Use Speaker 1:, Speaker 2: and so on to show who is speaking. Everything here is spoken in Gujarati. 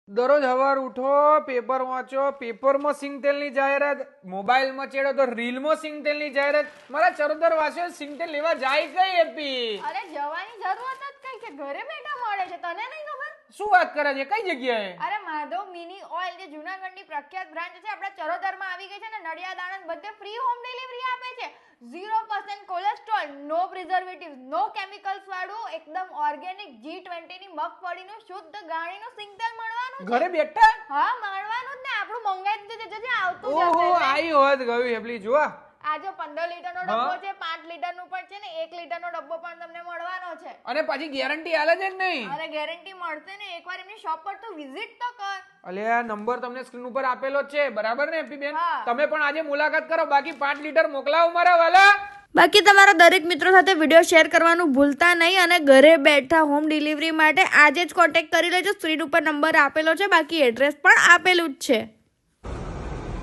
Speaker 1: દરરોજ સવાર ઉઠો, પેપર વાંચો, પેપરમાં સિંગતેલની જાહેરાત, મોબાઈલમાં ચેડો તો રીલમાં સિંગતેલની જાહેરાત. મારા ચરોતર વાસીઓ સિંગતેલ લેવા જાય કઈ એપી?
Speaker 2: અરે જવાની જરૂરત જ કઈ છે, ઘરે બેઠા મળે છે. તને નહીં ખબર?
Speaker 1: શું વાત કરે છે? કઈ જગ્યાએ?
Speaker 2: અરે માધવ મિની ઓઇલ જે જૂનાગઢની પ્રખ્યાત બ્રાન્ચ છે, આપણા ચરોતરમાં આવી ગઈ છે ને. નડિયાદ આણંદ બધે ફ્રી હોમ ડિલિવરી આપે છે. 0% કોલેસ્ટ્રોલ, નો પ્રિઝર્વેટિવ, નો કેમિકલ્સ વાળું એકદમ ઓર્ગેનિક G20 ની મગફળીનું શુદ્ધ ગાણીનું સિંગતેલ મળવાનું છે.
Speaker 1: ઘરે બેઠા?
Speaker 2: હા, મળવાનું જ ને. આપણું મંગાઈ જ જજે, આવતું
Speaker 1: ઓહો,
Speaker 2: જશે.
Speaker 1: આઈ હોત ગયું એપલી જો.
Speaker 2: આ જો 15 લીટરનો ડબ્બો છે, 5 લીટરનું પણ છે ને, 1 લીટરનો ડબ્બો પણ તમને મળવાનો છે.
Speaker 1: અને પછી ગેરંટી આલે છે ને નહીં?
Speaker 2: અરે ગેરંટી મળશે ને. એકવાર એમની શોપ પર તો વિઝિટ તો કર.
Speaker 1: અલે આ નંબર તમને સ્ક્રીન ઉપર આપેલો જ છે, બરાબર ને એપી બેન?
Speaker 2: હા.
Speaker 1: તમે પણ આજે મુલાકાત કરો. બાકી 5 લીટર મોકલાવો મારા વાલા.
Speaker 2: બાકી તમારા દરેક મિત્રો સાથે વિડીયો શેર કરવાનું ભૂલતા નહીં. અને ઘરે બેઠા હોમ ડિલિવરી માટે આજે જ કોન્ટેક્ટ કરી લેજો. સ્ક્રીન ઉપર નંબર આપેલો છે, બાકી એડ્રેસ પણ આપેલું જ છે.